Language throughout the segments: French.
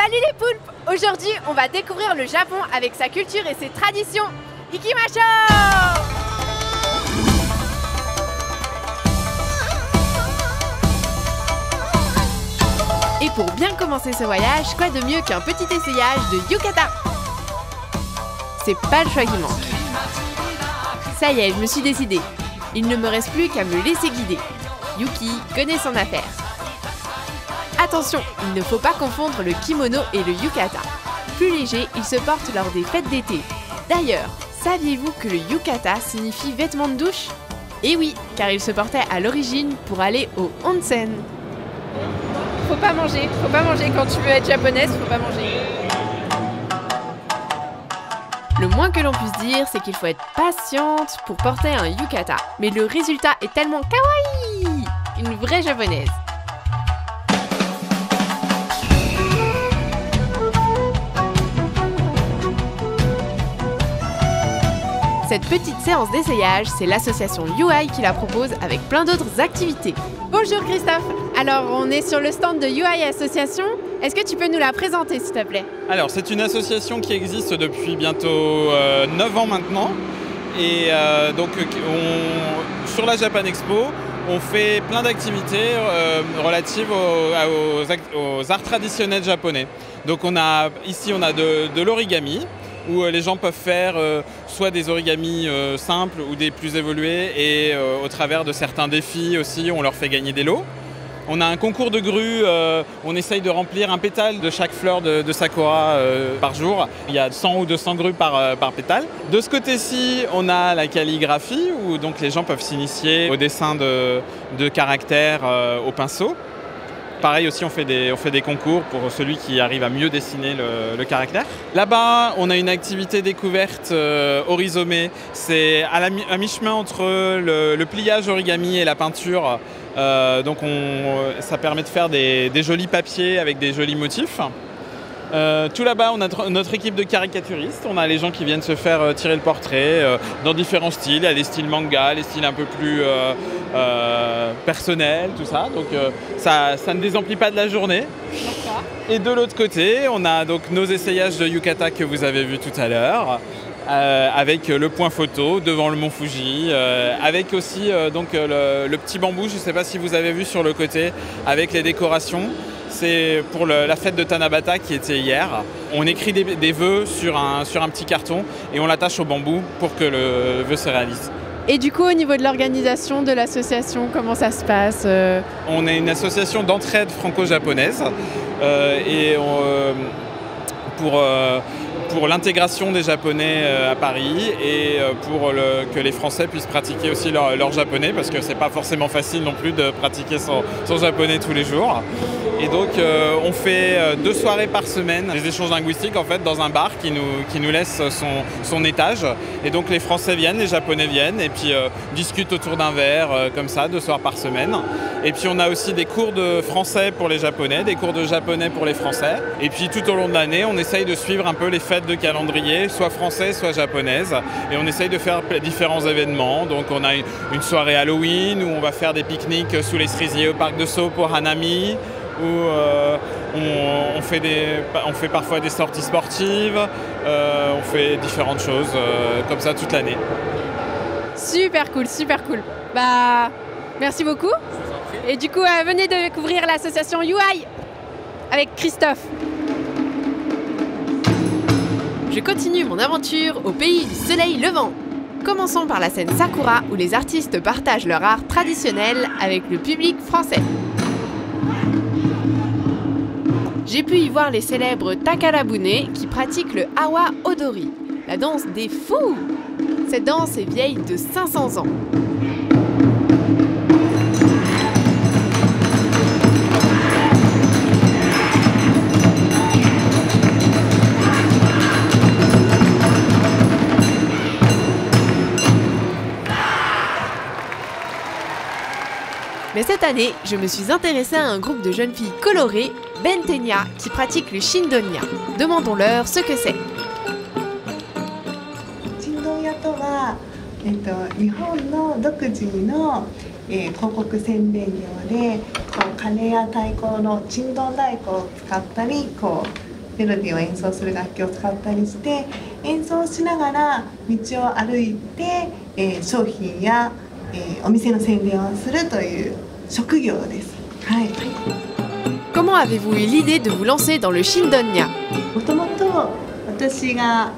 Salut les poulpes! Aujourd'hui, on va découvrir le Japon avec sa culture et ses traditions. Ikimasho! Et pour bien commencer ce voyage, quoi de mieux qu'un petit essayage de yukata? C'est pas le choix qui manque. Ça y est, je me suis décidée. Il ne me reste plus qu'à me laisser guider. Yuki connaît son affaire. Attention, il ne faut pas confondre le kimono et le yukata. Plus léger, il se porte lors des fêtes d'été. D'ailleurs, saviez-vous que le yukata signifie vêtements de douche? Eh oui, car il se portait à l'origine pour aller au onsen. Faut pas manger quand tu veux être japonaise, faut pas manger. Le moins que l'on puisse dire, c'est qu'il faut être patiente pour porter un yukata. Mais le résultat est tellement kawaii! Une vraie japonaise. Cette petite séance d'essayage, c'est l'association UI qui la propose avec plein d'autres activités. Bonjour Christophe, alors on est sur le stand de UI Association. Est-ce que tu peux nous la présenter s'il te plaît? Alors c'est une association qui existe depuis bientôt 9 ans maintenant. Et donc sur la Japan Expo, on fait plein d'activités relatives aux arts traditionnels japonais. Donc ici on a de l'origami, où les gens peuvent faire soit des origamis simples ou des plus évolués, et au travers de certains défis aussi, on leur fait gagner des lots. On a un concours de grues, on essaye de remplir un pétale de chaque fleur de sakura par jour. Il y a 100 ou 200 grues par pétale. De ce côté-ci, on a la calligraphie, où donc les gens peuvent s'initier au dessin de caractères au pinceau. Pareil aussi, on fait des concours pour celui qui arrive à mieux dessiner le caractère. Là-bas, on a une activité découverte horizomé. C'est à mi-chemin entre le pliage origami et la peinture. Donc ça permet de faire des jolis papiers avec des jolis motifs. Tout là-bas, on a notre équipe de caricaturistes. On a les gens qui viennent se faire tirer le portrait dans différents styles. Il y a les styles manga, les styles un peu plus personnels, tout ça. Donc ça ne désemplit pas de la journée. Et de l'autre côté, on a donc nos essayages de yukata que vous avez vus tout à l'heure. Avec le point photo devant le mont Fuji, avec aussi donc, le petit bambou, je ne sais pas si vous avez vu sur le côté, avec les décorations. C'est pour la fête de Tanabata qui était hier. On écrit des vœux sur un petit carton et on l'attache au bambou pour que le vœu se réalise. Et du coup, au niveau de l'organisation de l'association, comment ça se passe? On est une association d'entraide franco-japonaise et pour l'intégration des Japonais à Paris et pour que les Français puissent pratiquer aussi leur japonais, parce que c'est pas forcément facile non plus de pratiquer son japonais tous les jours. Et donc on fait 2 soirées par semaine, des échanges linguistiques en fait dans un bar qui nous laisse son étage. Et donc les Français viennent, les Japonais viennent et puis discutent autour d'un verre comme ça 2 soirs par semaine. Et puis on a aussi des cours de français pour les Japonais, des cours de japonais pour les Français. Et puis tout au long de l'année, on essaye de suivre un peu les fêtes de calendrier, soit françaises, soit japonaises. Et on essaye de faire différents événements. Donc on a une soirée Halloween où on va faire des pique-niques sous les cerisiers au parc de Sceaux pour Hanami, où on fait parfois des sorties sportives, on fait différentes choses comme ça toute l'année. Super cool, super cool. Bah, merci beaucoup. Et du coup, venez découvrir l'association UI avec Christophe. Je continue mon aventure au pays du soleil levant. Commençons par la scène Sakura où les artistes partagent leur art traditionnel avec le public français. J'ai pu y voir les célèbres Takarabune qui pratiquent le Awa Odori, la danse des fous. Cette danse est vieille de 500 ans. Mais cette année, je me suis intéressée à un groupe de jeunes filles colorées, Bentenya, qui pratiquent le Shindonya. Demandons-leur ce que c'est. Shindonya とは、日本の独自の広告宣伝業で鐘や太鼓の珍道太鼓を使ったりメロディーを演奏する楽器を使ったりして演奏しながら道を歩いて、商品や、お店の宣伝をするという職業です。はい。Comment avez-vous eu l'idée de vous lancer dans le Shindonya? もともと私が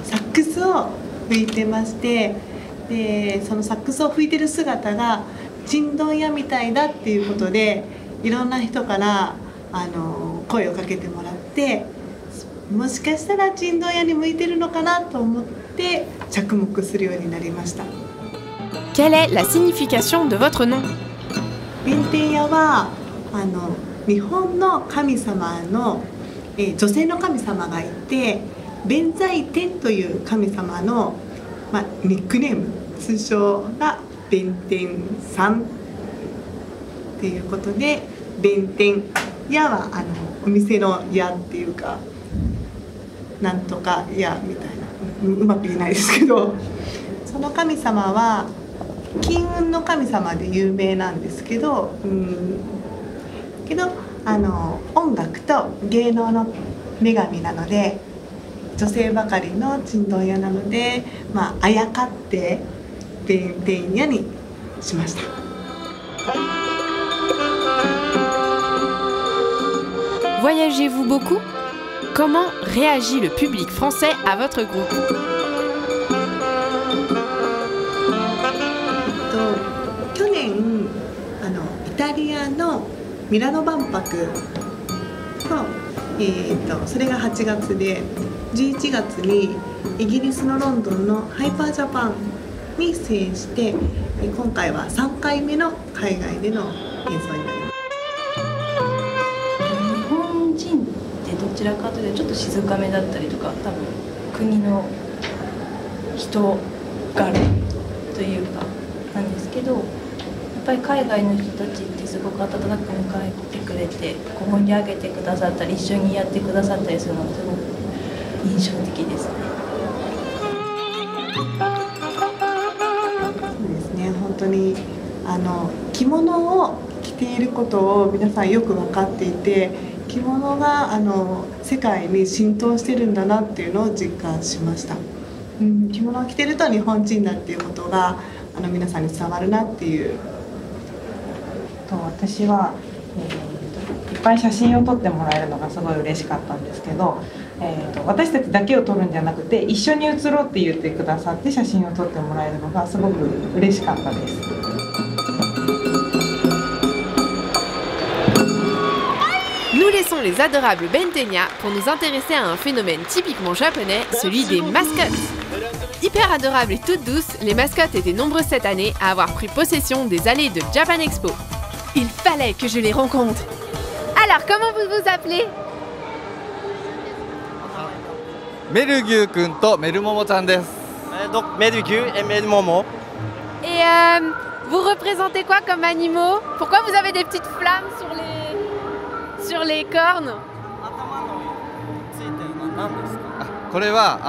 サックスを吹いてまして、でそのサックスを吹いてる姿がチンドン屋みたいだっていうことでいろんな人から声をかけてもらって、もしかしたらチンドン屋に向いてるのかなと思って着目するようになりました。Quelle est la signification de votre nom? 弁天屋は日本の神様の、女性の神様がいて弁財天という神様の、ニックネーム通称が弁天さんっていうことで弁天屋はお店の屋っていうかなんとか屋みたいなうまく言えないですけど、その神様は金運の神様で有名なんですけど、音楽と芸能の女神なので女性ばかりのチンドン屋なので、あやかって弁天屋にしました。Voyagez-vous beaucoup? Comment réagit le public français à votre groupe? 去年イタリアのミラノ万博と、それが8月で11月にイギリスのロンドンのハイパージャパンに出演して、今回は3回目の海外での演奏になります。日本人ってどちらかというとちょっと静かめだったりとか、多分国の人柄というかなんですけど、やっぱり海外の人たちってすごく温かく迎えてくれて盛り上げてくださったり一緒にやってくださったりするのがすごく印象的ですね。そうですね、本当に着物を着ていることを皆さんよく分かっていて、着物が世界に浸透してるんだなっていうのを実感しました。着物を着てると日本人だっていうことが皆さんに伝わるなっていう。私は、いっぱい写真を撮ってもらえるのがすごい嬉しかったんですけど、私たちだけを撮るんじゃなくて一緒に写ろうって言ってくださって写真を撮ってもらえるのがすごく嬉しかったです。Nous laissons les adorables Bentenya pour nous intéresser à un phénomène typiquement japonais, celui des mascottes. Hyper adorables et toutes douces, les mascottes étaient nombreuses cette année à avoir pris possession des allées de Japan Expo. Il fallait que je les rencontre. Alors, comment vous vous appelez? Melugyu kun to Merumomo-chan desu. Donc Melugyu et Merumomo. Et vous représentez quoi comme animaux? Pourquoi vous avez des petites flammes sur les cornes? これは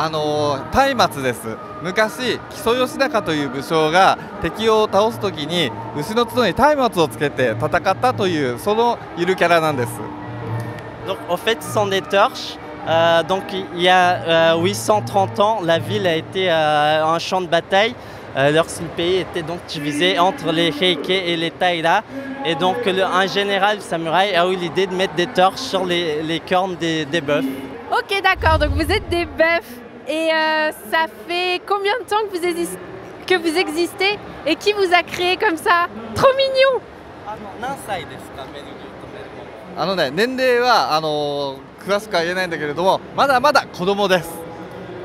松明です。昔木曽義仲という武将が敵を倒すときに牛の角に松明をつけて戦ったというそのゆるキャラなんです。Donc en fait ce sont des torches. Donc il y a 830 ans, la ville a été un champ de bataille lorsque le pays était donc divisé entre les Heike et les Taira. Et donc un général samouraï a eu l'idée de mettre des torches sur les cornes des bœufs. Ok, d'accord, donc vous êtes des bœufs. Et ça fait combien de temps que vous existez? Et qui vous a créé comme ça? Trop mignon! 何歳ですか、メルギュとメルモモ。年齢は詳しくは言えないんだけれども、まだまだ子供です。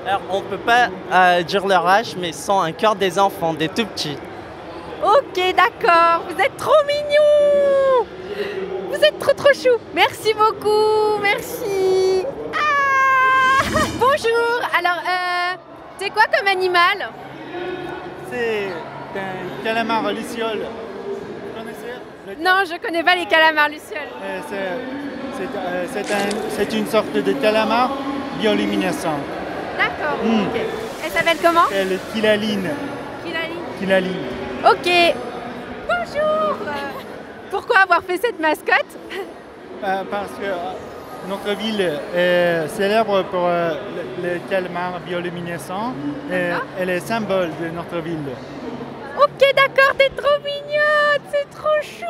Alors on peut pas dire leur âge, mais ils sont encore des enfants, des tout petits. Ok, d'accord, vous êtes trop mignons! Vous êtes trop chou. Merci beaucoup, merci. Bonjour, alors c'est quoi comme animal? C'est un calamar luciole. Vous connaissez? Non, je connais pas les calamars lucioles. C'est une sorte de calamar bioluminescent. D'accord, ok. Elle s'appelle comment? Elle est Kilaline. Kilaline. Ok. Bonjour. Pourquoi avoir fait cette mascotte? Parce que Notre ville est célèbre pour les calmars bioluminescents et elle est symbole de notre ville. Ok, d'accord, t'es trop mignonne, c'est trop chou.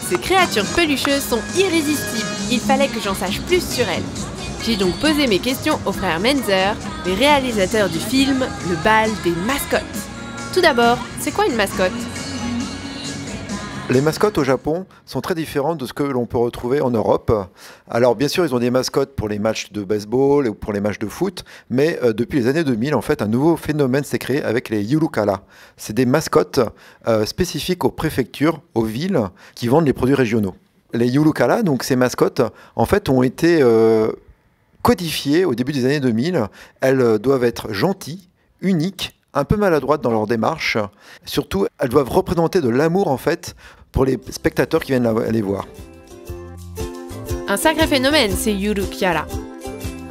Ces créatures pelucheuses sont irrésistibles. Il fallait que j'en sache plus sur elles. J'ai donc posé mes questions aux frères Menzer, les réalisateurs du film Le bal des mascottes. Tout d'abord, c'est quoi une mascotte ? Les mascottes au Japon sont très différentes de ce que l'on peut retrouver en Europe. Alors bien sûr, ils ont des mascottes pour les matchs de baseball ou pour les matchs de foot, mais depuis les années 2000, en fait, un nouveau phénomène s'est créé avec les yurukara. C'est des mascottes spécifiques aux préfectures, aux villes, qui vendent les produits régionaux. Les yurukara, donc ces mascottes, en fait, ont été codifiées au début des années 2000. Elles doivent être gentilles, uniques, un peu maladroites dans leur démarche. Surtout, elles doivent représenter de l'amour, en fait, pour les spectateurs qui viennent les voir. Un sacré phénomène, ces yurukara.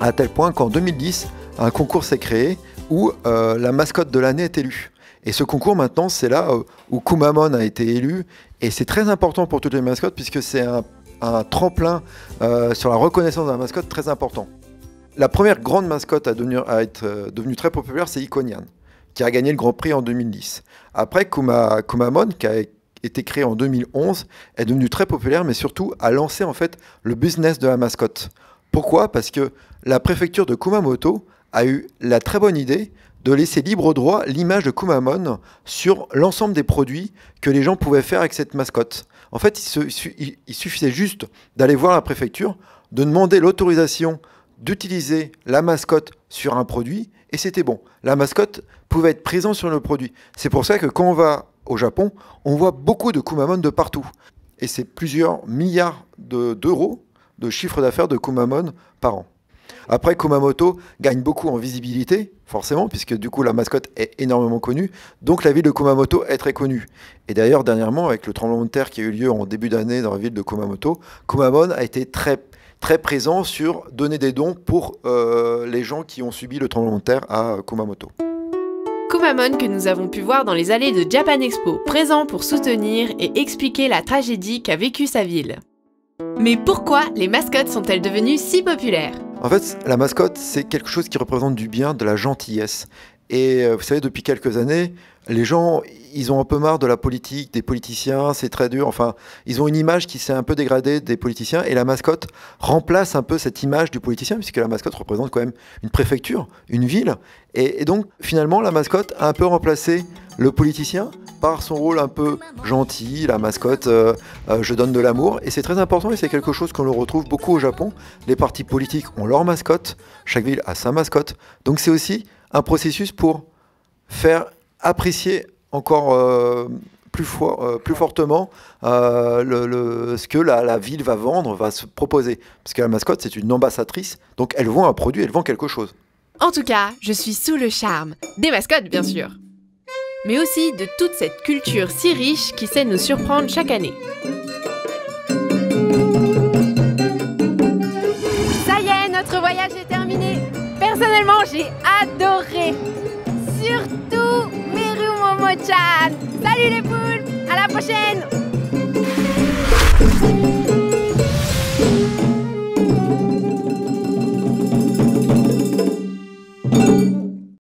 À tel point qu'en 2010, un concours s'est créé où la mascotte de l'année est élue. Et ce concours, maintenant, c'est là où Kumamon a été élu. Et c'est très important pour toutes les mascottes puisque c'est un tremplin sur la reconnaissance de la mascotte très important. La première grande mascotte à être devenue très populaire, c'est Ikonian, qui a gagné le Grand Prix en 2010. Après, Kumamon, qui a été créé en 2011, est devenu très populaire, mais surtout a lancé en fait le business de la mascotte. Pourquoi ? Parce que la préfecture de Kumamoto a eu la très bonne idée de laisser libre droit l'image de Kumamon sur l'ensemble des produits que les gens pouvaient faire avec cette mascotte. En fait, il suffisait juste d'aller voir la préfecture, de demander l'autorisation d'utiliser la mascotte sur un produit, et c'était bon. La mascotte pouvait être présente sur le produit. C'est pour ça que quand on va au Japon, on voit beaucoup de Kumamon de partout. Et c'est plusieurs milliards d'euros de chiffre d'affaires de Kumamon par an. Après, Kumamoto gagne beaucoup en visibilité, forcément, puisque du coup la mascotte est énormément connue. Donc la ville de Kumamoto est très connue. Et d'ailleurs, dernièrement, avec le tremblement de terre qui a eu lieu en début d'année dans la ville de Kumamoto, Kumamon a été très présent sur donner des dons pour les gens qui ont subi le tremblement de terre à Kumamoto. Kumamon que nous avons pu voir dans les allées de Japan Expo, présent pour soutenir et expliquer la tragédie qu'a vécue sa ville. Mais pourquoi les mascottes sont-elles devenues si populaires ? En fait, la mascotte, c'est quelque chose qui représente du bien, de la gentillesse. Et vous savez, depuis quelques années, les gens, ils ont un peu marre de la politique, des politiciens, c'est très dur. Enfin, ils ont une image qui s'est un peu dégradée des politiciens et la mascotte remplace un peu cette image du politicien puisque la mascotte représente quand même une préfecture, une ville. Et donc, finalement, la mascotte a un peu remplacé le politicien par son rôle un peu gentil, la mascotte, je donne de l'amour. Et c'est très important et c'est quelque chose qu'on le retrouve beaucoup au Japon. Les partis politiques ont leur mascotte, chaque ville a sa mascotte. Donc c'est aussi un processus pour faire apprécier encore plus fortement ce que la ville va vendre, va se proposer. Parce que la mascotte, c'est une ambassadrice, donc elle vend un produit, elle vend quelque chose. En tout cas, je suis sous le charme. Des mascottes, bien sûr. Mais aussi de toute cette culture si riche qui sait nous surprendre chaque année. Ça y est, notre voyage est terminé. Personnellement, j'ai adoré. Surtout Meru Momo-chan. Salut les poules, à la prochaine.